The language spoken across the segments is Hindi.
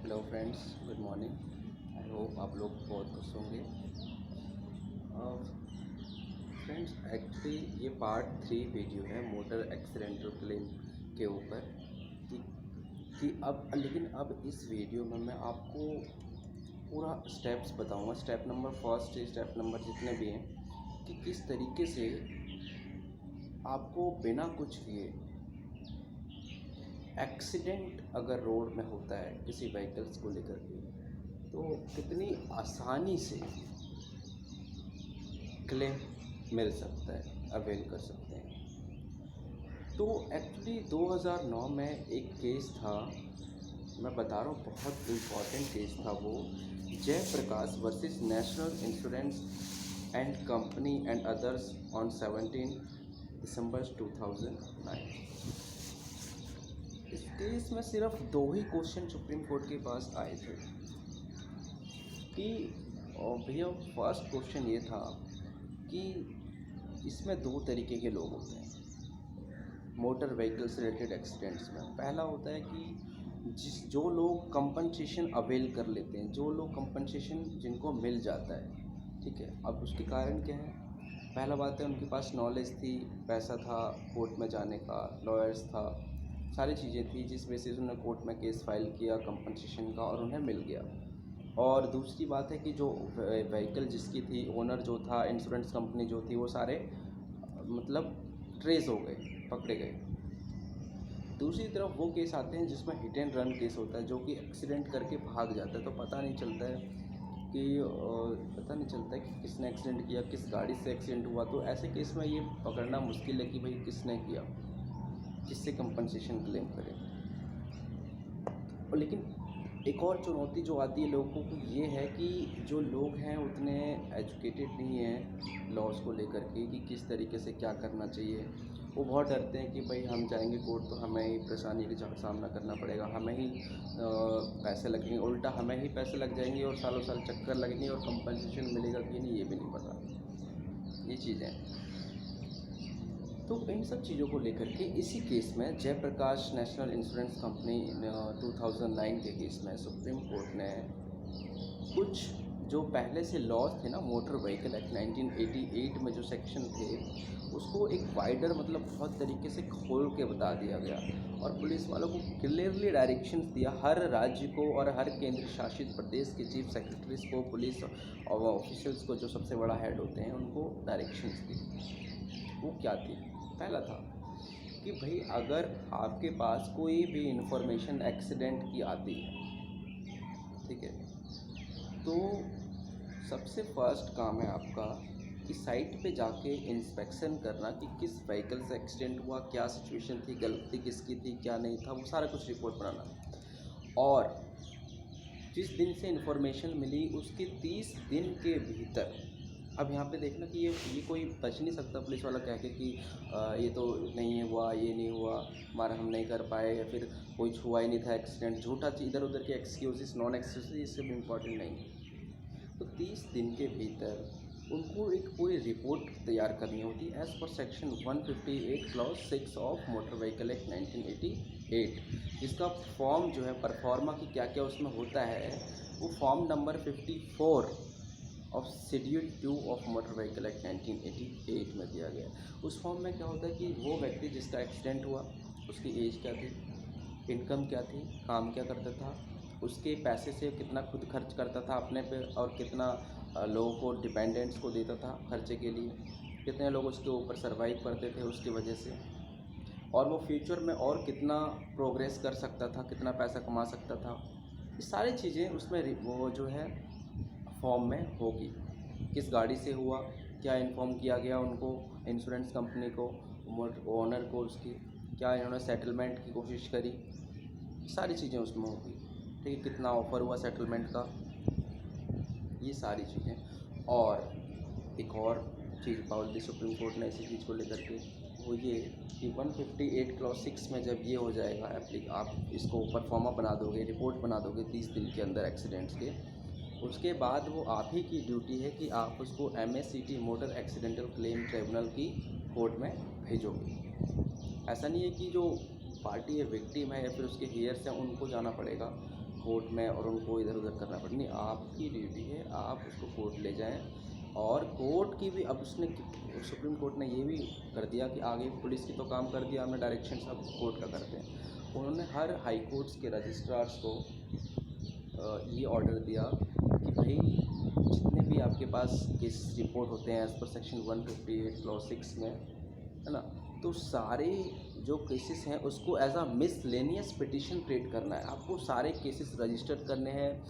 Hello friends, good morning. I hope आप लोग बहुत खुश होंगे। फ्रेंड्स, एक्चुअली ये पार्ट 3 वीडियो है मोटर एक्सीडेंटल क्लेम के ऊपर कि अब इस वीडियो में मैं आपको पूरा स्टेप्स बताऊंगा। Step number first, step number जितने भी हैं, कि किस तरीके से आपको बिना कुछ किए एक्सीडेंट अगर रोड में होता है किसी व्हीकल्स को लेकर के, तो कितनी आसानी से क्लेम मिल सकता है, अवेल कर सकते हैं। तो एक्चुअली 2009 में एक केस था, मैं बता रहा हूँ, बहुत इम्पॉर्टेंट केस था वो। Jayaprakash versus national insurance and company and others on 17 December 2009। इस केस में सिर्फ 2 ही क्वेश्चन सुप्रीम कोर्ट के पास आए थे कि भैया, फर्स्ट क्वेश्चन ये था कि इसमें 2 तरीके के लोग होते हैं मोटर व्हीकल से रिलेटेड एक्सीडेंट्स में। पहला होता है कि जो लोग कंपनसेशन अवेल कर लेते हैं, जो लोग कंपनसेशन जिनको मिल जाता है, ठीक है। अब उसके कारण क्या है? पहला बात है, उनके पास नॉलेज थी, पैसा था कोर्ट में जाने का, लॉयर्स था, सारी चीज़ें थी, जिस बेसिस उन्होंने कोर्ट में केस फाइल किया कंपनसेशन का और उन्हें मिल गया। और दूसरी बात है कि जो व्हीकल जिसकी थी, ओनर जो था, इंश्योरेंस कंपनी जो थी, वो सारे मतलब ट्रेस हो गए, पकड़े गए। दूसरी तरफ वो केस आते हैं जिसमें हिट एंड रन केस होता है, जो कि एक्सीडेंट करके भाग जाता है, तो पता नहीं चलता है कि किसने एक्सीडेंट किया, किस गाड़ी से एक्सीडेंट हुआ। तो ऐसे केस में ये पकड़ना मुश्किल है कि भाई किसने किया, किससे कंपनसेशन क्लेम करें। और लेकिन एक और चुनौती जो आती है लोगों को ये है कि जो लोग हैं उतने एजुकेटेड नहीं हैं लॉज को लेकर के कि किस तरीके से क्या करना चाहिए। वो बहुत डरते हैं कि भाई हम जाएंगे कोर्ट तो हमें ही परेशानी का सामना करना पड़ेगा, हमें ही पैसे लगेंगे, उल्टा हमें ही पैसे लग जाएंगे और सालों साल चक्कर लगेंगे और कंपनसेशन मिलेगा कि नहीं ये भी नहीं पता। ये चीज़ें, तो इन सब चीज़ों को लेकर के इसी केस में जयप्रकाश नेशनल इंश्योरेंस कंपनी 2009 के केस में सुप्रीम कोर्ट ने कुछ जो पहले से लॉज थे ना, मोटर व्हीकल एक्ट 1988 में जो सेक्शन थे, उसको एक वाइडर मतलब बहुत तरीके से खोल के बता दिया गया और पुलिस वालों को क्लियरली डायरेक्शंस दिया, हर राज्य को और हर केंद्र शासित प्रदेश के चीफ सेक्रेटरीज को, पुलिस और ऑफिशियल्स को, जो सबसे बड़ा हेड होते हैं, उनको डायरेक्शंस दी। वो क्या थी? पहला था कि भाई अगर आपके पास कोई भी इंफॉर्मेशन एक्सीडेंट की आती है, ठीक है, तो सबसे फर्स्ट काम है आपका कि साइट पे जाके इंस्पेक्शन करना कि किस व्हीकल से एक्सीडेंट हुआ, क्या सिचुएशन थी, गलती किसकी थी, क्या नहीं था, वो सारा कुछ रिपोर्ट बनाना। और जिस दिन से इन्फॉर्मेशन मिली उसके 30 दिन के भीतर, अब यहाँ पे देखना कि ये कोई बच नहीं सकता पुलिस वाला कह के कि ये तो नहीं हुआ, ये नहीं हुआ, हमारा हम नहीं कर पाए, या फिर कोई हुआ ही नहीं था एक्सीडेंट, झूठा इधर उधर के एक्सक्यूजेस, नॉन एक्सक्यूजेस, ये सब इम्पॉर्टेंट नहीं है। तो 30 दिन के भीतर उनको एक पूरी रिपोर्ट तैयार करनी होती है as per section 158 clause 6 of motor vehicle act 1988। जिसका फॉर्म जो है परफॉर्मा की क्या क्या उसमें होता है, वो form number 54 of schedule 2 of motor vehicle act 1988 में दिया गया। उस फॉर्म में क्या होता है कि वो व्यक्ति जिसका एक्सीडेंट हुआ, उसकी एज क्या थी, इनकम क्या थी, काम क्या करता था, उसके पैसे से कितना खुद खर्च करता था अपने पे, और कितना लोगों को, डिपेंडेंट्स को देता था खर्चे के लिए, कितने लोग उसके ऊपर सर्वाइव करते थे उसकी वजह से, और वो फ्यूचर में और कितना प्रोग्रेस कर सकता था, कितना पैसा कमा सकता था। ये सारी चीज़ें उसमें वो जो है फॉर्म में होगी। किस गाड़ी से हुआ, क्या इन्फॉर्म किया गया उनको, इंश्योरेंस कंपनी को, ओनर को, उसकी क्या इन्होंने सेटलमेंट की कोशिश करी, सारी चीज़ें उसमें होगी, ठीक है। कितना ऑफ़र हुआ सेटलमेंट का, ये सारी चीज़ें। और एक और चीज़ पाल दी सुप्रीम कोर्ट ने इसी चीज़ को लेकर के, वो ये कि 158 क्लॉज 6 में जब ये हो जाएगा आप इसको परफॉर्मा बना दोगे, रिपोर्ट बना दोगे 30 दिन के अंदर एक्सीडेंट्स के, उसके बाद वो आप ही की ड्यूटी है कि आप उसको MACT motor accidental claim tribunal की कोर्ट में भेजोगे। ऐसा नहीं है कि जो पार्टी है, विक्टिम है या फिर उसके हेयर्स हैं, उनको जाना पड़ेगा। कोर्ट में और उनको इधर उधर करना पड़े। नहीं, आपकी ड्यूटी है आप उसको कोर्ट ले जाएं। और कोर्ट की भी अब सुप्रीम कोर्ट ने ये भी कर दिया कि आगे पुलिस की तो काम कर दिया हमने, डायरेक्शन सब कोर्ट का करते हैं। उन्होंने हर हाई कोर्ट्स के रजिस्ट्रार्स को ये ऑर्डर दिया कि भाई जितने भी आपके पास केस रिपोर्ट होते हैं एज़ पर सेक्शन 158 क्लॉज 6 में, है ना, तो सारे जो केसेस हैं उसको as a miscellaneous petition treat करना है। आपको सारे केसेस रजिस्टर करने हैं,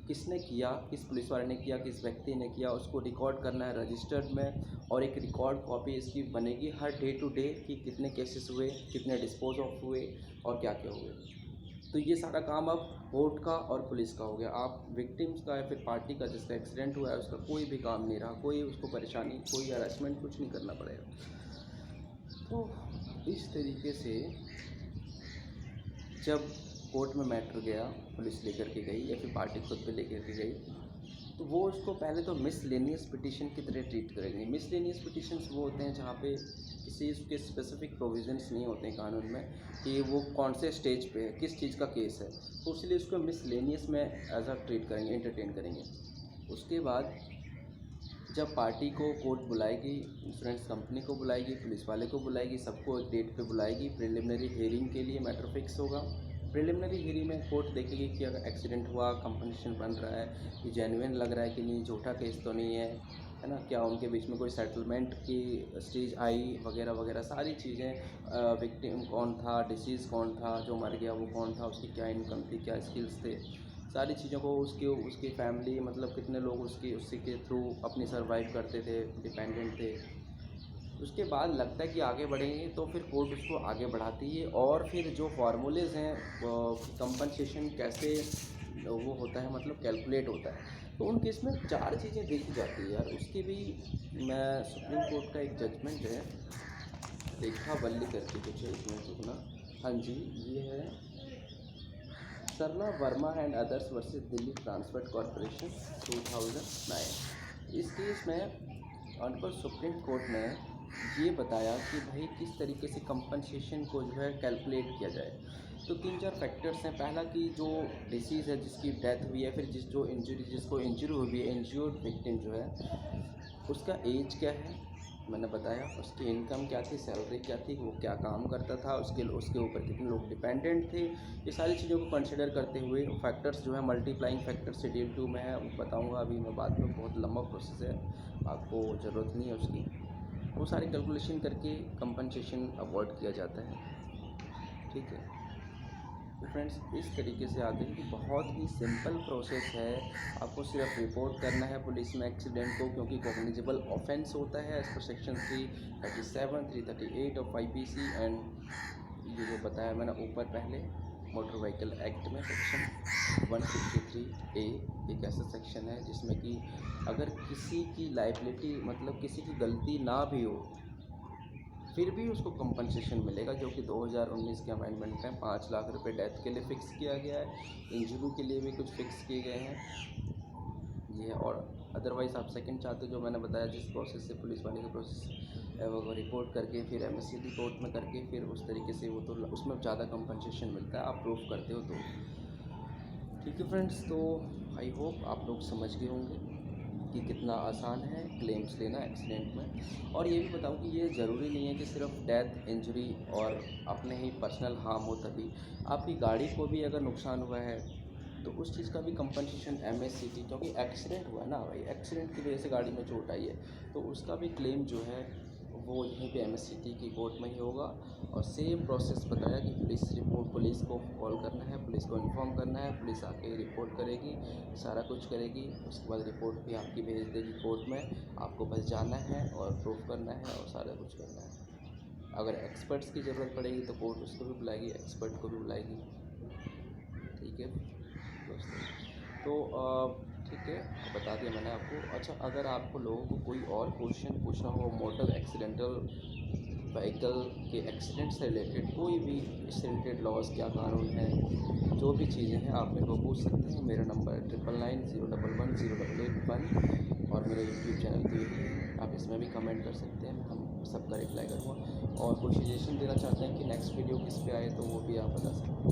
किसने किया, किस पुलिस वाले ने किया, किस व्यक्ति ने किया, उसको रिकॉर्ड करना है रजिस्टर्ड में। और एक रिकॉर्ड कॉपी इसकी बनेगी हर डे टू डे कि कितने केसेस हुए, कितने डिस्पोज ऑफ हुए और क्या क्या हुए। तो ये सारा काम अब कोर्ट का और पुलिस का हो गया। आप विक्टिम्स का या फिर पार्टी का जिसका एक्सीडेंट हुआ है उसका कोई भी काम नहीं रहा, कोई उसको परेशानी, कोई हरासमेंट कुछ नहीं करना पड़ेगा। तो इस तरीके से जब कोर्ट में मैटर गया, पुलिस लेकर के गई या फिर पार्टी खुद पे लेकर के गई, तो वो उसको पहले तो मिसलेनियस पिटिशन की तरह ट्रीट करेंगे। मिसलेनियस पिटिशंस वो होते हैं जहाँ पे किसी उसके स्पेसिफिक प्रोविजंस नहीं होते हैं कानून में कि वो कौन से स्टेज पे है, किस चीज़ का केस है, तो इसलिए उसको मिसलेनियस में एज अ ट्रीट करेंगे, एंटरटेन करेंगे। उसके बाद जब पार्टी को कोर्ट बुलाएगी, इंश्योरेंस कंपनी को बुलाएगी, पुलिस वाले को बुलाएगी, सबको एक डेट पे बुलाएगी, प्रिलिमिनरी हियरिंग के लिए मैटर फिक्स होगा। प्रिलिमिनरी हियरिंग में कोर्ट देखेगी कि अगर एक्सीडेंट हुआ, कंपनसेशन बन रहा है, ये जेन्युइन लग रहा है कि नहीं, झूठा केस तो नहीं है ना, क्या उनके बीच में कोई सेटलमेंट की स्टेज आई वगैरह वगैरह सारी चीज़ें। विक्टिम कौन था, डिसीज़ कौन था, जो मर गया वो कौन था, उसकी क्या इनकम थी, क्या स्किल्स थे, सारी चीज़ों को उसकी फैमिली, मतलब कितने लोग उसी के थ्रू अपनी सर्वाइव करते थे, डिपेंडेंट थे। उसके बाद लगता है कि आगे बढ़ेंगे तो फिर कोर्ट उसको आगे बढ़ाती है। और फिर जो फार्मूलेज़ हैं कंपनसेशन कैसे वो होता है, मतलब कैलकुलेट होता है, तो उन केस में 4 चीज़ें देखी जाती है यार। उसकी भी मैं सुप्रीम कोर्ट का एक जजमेंट है, रेखा वल्ली करके कुछ है, इसमें रुकना, हाँ जी, ये है Sarla Verma and others versus Delhi transport corporation 2009। इस केस में ऑनरेबल सुप्रीम कोर्ट ने ये बताया कि भाई किस तरीके से कंपनसेशन को जो है कैलकुलेट किया जाए। तो 3-4 फैक्टर्स हैं। पहला कि जो डिसीज़ है, जिसकी डेथ हुई है, फिर जिसको इंजरी हुई है, इंज्योर्ड विक्टिम जो है, उसका एज क्या है, मैंने बताया, उसकी इनकम क्या थी, सैलरी क्या थी, वो क्या काम करता था, उसके ऊपर कितने लोग डिपेंडेंट थे। ये सारी चीज़ों को कंसिडर करते हुए फैक्टर्स जो है मल्टीप्लाइंग फैक्टर्स शेड्यूल 2 में है, वो बताऊंगा अभी मैं बाद में, बहुत लंबा प्रोसेस है, आपको ज़रूरत नहीं है उसकी। वो सारी कैलकुलेशन करके कंपनसेशन अवॉर्ड किया जाता है, ठीक है। तो फ्रेंड्स, इस तरीके से आगे कि बहुत ही सिंपल प्रोसेस है। आपको सिर्फ रिपोर्ट करना है पुलिस में एक्सीडेंट को, क्योंकि कॉग्निजेबल ऑफेंस होता है as per section 337, 338 of IPC। And ये जो बताया मैंने ऊपर पहले, मोटर व्हीकल एक्ट में सेक्शन 153A एक ऐसा सेक्शन है जिसमें कि अगर किसी की लाइबिलिटी, मतलब किसी की गलती ना भी हो, फिर भी उसको कंपनसेशन मिलेगा, जो कि 2019 के अमेंडमेंट में 5 लाख रुपए डेथ के लिए फ़िक्स किया गया है। इंजरी के लिए भी कुछ फ़िक्स किए गए हैं ये। और अदरवाइज़ आप सेकंड चाहते हो, जो मैंने बताया जिस प्रोसेस से पुलिस वाले का प्रोसेस वो रिपोर्ट करके फिर MSCD कोर्ट में करके फिर उस तरीके से, वो तो उसमें ज़्यादा कंपनसेशन मिलता है, आप प्रूफ करते हो तो। ठीक है फ्रेंड्स, तो आई होप आप लोग समझ गए होंगे कि कितना आसान है क्लेम्स लेना एक्सीडेंट में। और ये भी बताऊँ कि ये ज़रूरी नहीं है कि सिर्फ डेथ, इंजरी और अपने ही पर्सनल हार्म हो तभी। आपकी गाड़ी को भी अगर नुकसान हुआ है तो उस चीज़ का भी कंपनसेशन MSCD, क्योंकि एक्सीडेंट हुआ है ना भाई, एक्सीडेंट की वजह से गाड़ी में चोट आई है, तो उसका भी क्लेम जो है वो यहीं पे MSCD की कोर्ट में ही होगा। और सेम प्रोसेस बताया कि पुलिस को कॉल करना है, पुलिस को इन्फॉर्म करना है, पुलिस आके रिपोर्ट करेगी, सारा कुछ करेगी, उसके बाद रिपोर्ट भी आपकी भेज देगी कोर्ट में। आपको बस जाना है और प्रूफ करना है और सारा कुछ करना है। अगर एक्सपर्ट्स की ज़रूरत पड़ेगी तो कोर्ट उसको भी बुलाएगी, एक्सपर्ट को भी बुलाएगी, ठीक है दोस्तों। तो ठीक है, बता दिया मैंने आपको। अच्छा, अगर आपको लोगों को कोई और क्वेश्चन पूछना हो मोटर एक्सीडेंटल व्हीकल के एक्सीडेंट से रिलेटेड, कोई भी इससे रिलेटेड लॉज, क्या कानून है, जो भी चीज़ें हैं, आप मेरे को पूछ सकते हैं। मेरा नंबर है 9990110881 और मेरा यूट्यूब चैनल पे भी है, आप इसमें भी कमेंट कर सकते हैं, हम सबका रिप्लाई करूँगा। और कोई सजेशन देना चाहते हैं कि नेक्स्ट वीडियो किस पे आए, तो वो भी आप बता सकते हैं।